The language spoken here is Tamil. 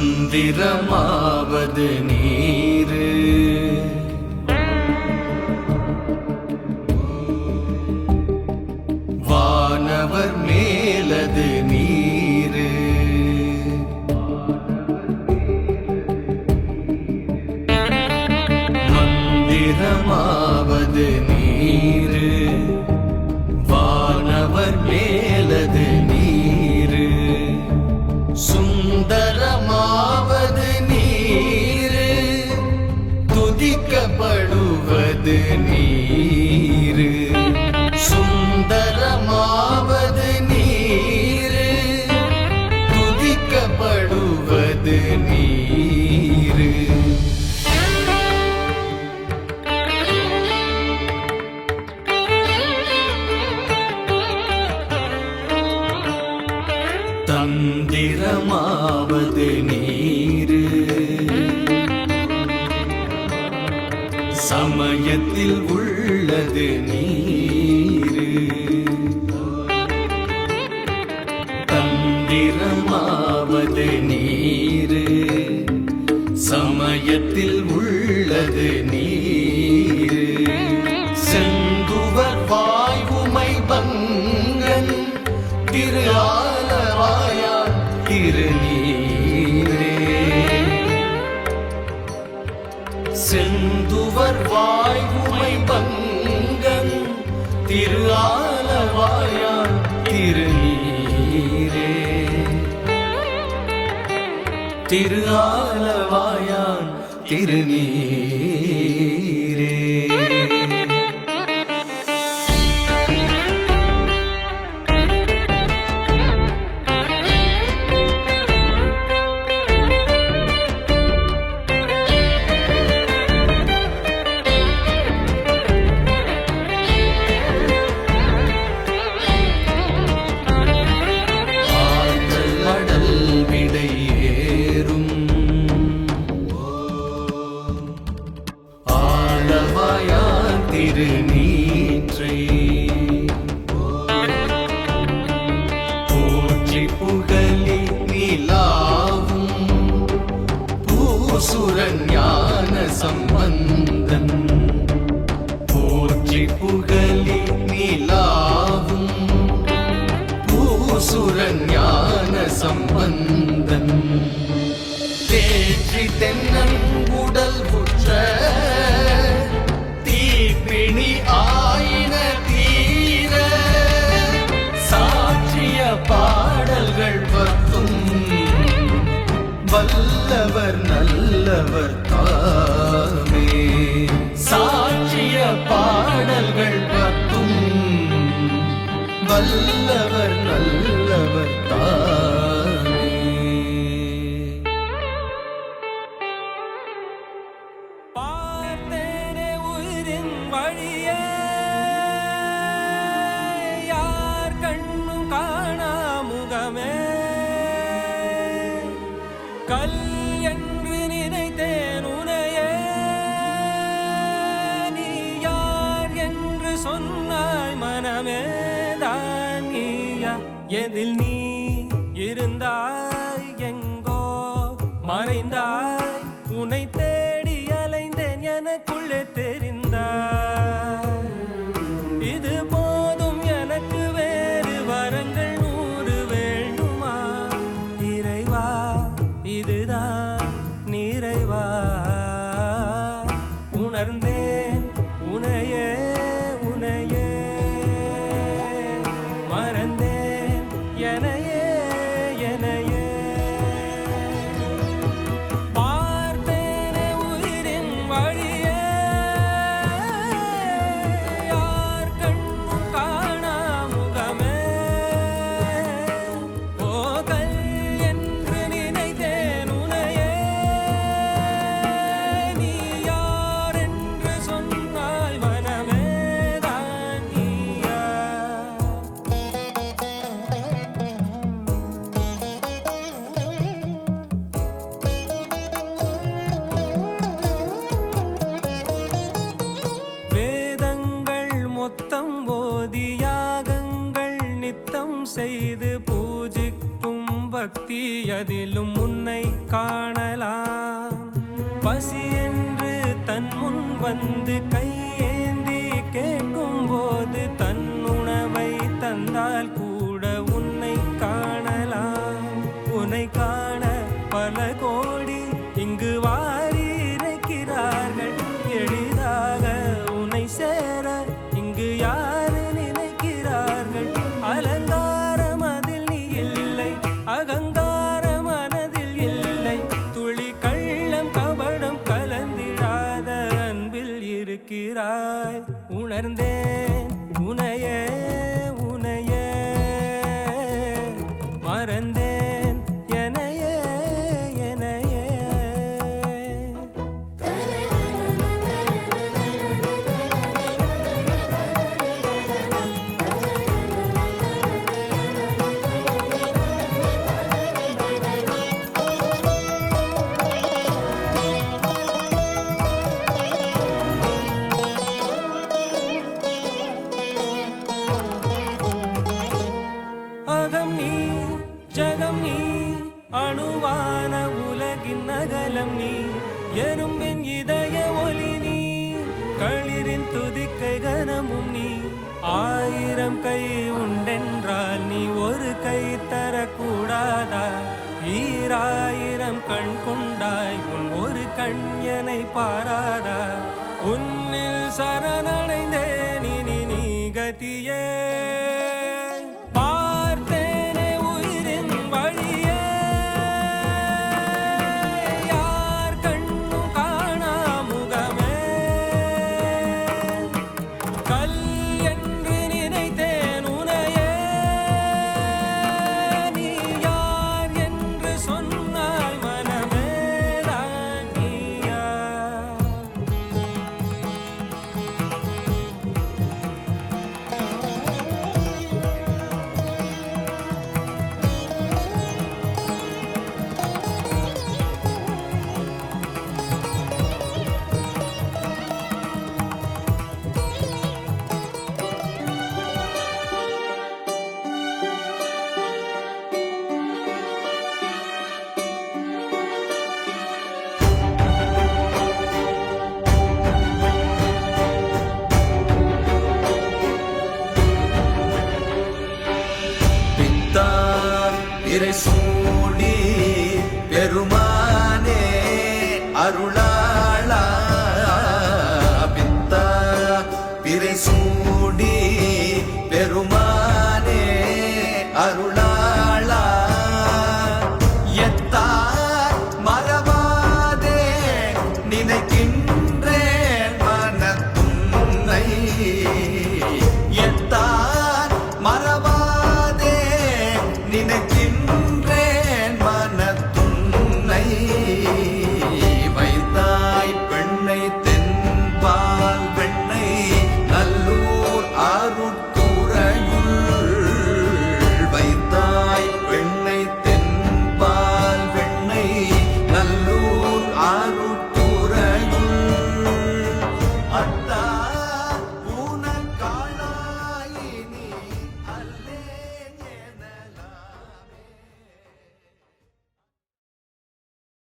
மந்திரமாவது நீரு வானவர் மேலது நீரு மந்திரமாவது நீரு வானவர் மேலது நீரு சுந்தரமாவது நீரு துதிக்கப்படுவது நீரு சுந்தரமாவது நீரு துதிக்கப்படுவது நீரு தந்திரமாவது நீரு சமயத்தில் உள்ளது நீரு தந்திரமாவது நீரு சமயத்தில் உள்ளது நீரு செந்துவர் வாய்வுமை பங்கன் திரு ஆலவாயான் திருநீரே செந்துவர் வாய்வுமை பங்கன் திரு ஆலவாயான் திருநீரே திரு ஆலவாயான் திருநீரே திருநீற்றை போற்றி புகழி நிலாவும் பூசுரன் ஞான சம்பந்தன் போற்றி புகழி நிலாவும் பூசுரன் ஞான சம்பந்தன் தேற்றி தென்னன் உடல் புற்ற பிணி ஆயின தீர சாட்சிய பாடல்கள் பத்தும் வல்லவர் நல்லவர் தாமே சாட்சிய பாடல்கள் பத்தும் வல்லவர் நல்லவர் தாமே வழியே யார் கண்ணும் காணா முகமே கல் என்று நினைத்தேன் உனையே நீ யார் என்று சொன்னாய் மனமே தான் நீயா எதில் நீ இருந்தாய் எங்கோ மறைந்தாய் உன்னை தேடி அலைந்தேன் எனக்குள்ளே தெரிந்தாய் இது போதும் எனக்கு வேறு வரங்கள் 100 வேண்டுமா இறைவா இதுதான் நிறைவா உணர்ந்தேன் உனையே உனையே மறந்தேன் எனையே எனையே பார்த்தேனே உயிரின் வழியே யார் கண்ணும் காணா முகமே ஓ கல் என்று நினைத்தேன் உனையே நீ யார் என்று சொன்னாய் மனமே தான் நீயா வேதங்கள் மொத்தம் ஓதி யாகங்கள் நித்தம் செய்து பூஜிக்கும் பக்தி அதிலும் உன்னை காணலாம். பசி என்று தன் முன் வந்து கையேந்தி கேட்கும் போது தன் உணவை தந்தால் கூட உன்னை காணலாம். உன்னை காண பல கோடி இங்கு வாரி இறைக்கிறார்கள். எளிதாக உன்னை சேர இங்கு யாரு நினைக்கிறார்கள். அலங்காரம் அதில் நீ இல்லை, அகங்கார மனதில் இல்லை. துளி கள்ளம் கபடம் கலந்திடாத அன்பில் இருக்கிறாய். உணர்ந்தேன் உனையே உனையே, மறந்தேன் எனையே எனையே. அகம் நீ ஜகம் நீ, அணுவான உலகின் அகலம் நீ. எறும்பின் இதய ஒளி நீ, களிரின் துதிக்கை கனமும் நீ. 1000 கை உண்டென்றால் நீ ஒரு கை தரக்கூடாதா? 1000 கண் கொண்டாய் உன் ஒரு கண் எனை பாராதா? உன்னில் சரணடைந்தேன் இனி நீ கதியே. பார்த்தேனே உயிரின் வழியே, யார் கண்ணும் காணா முகமே. கல் என்று நினைத்தேன் உனையே, நீ யார் என்று சொன்னாய் மனமே தான் நீயா. பித்தா இறை சூடி பெருமானே அருளாளா. பித்தா பிறை சூடி பெருமானே அருளாளா.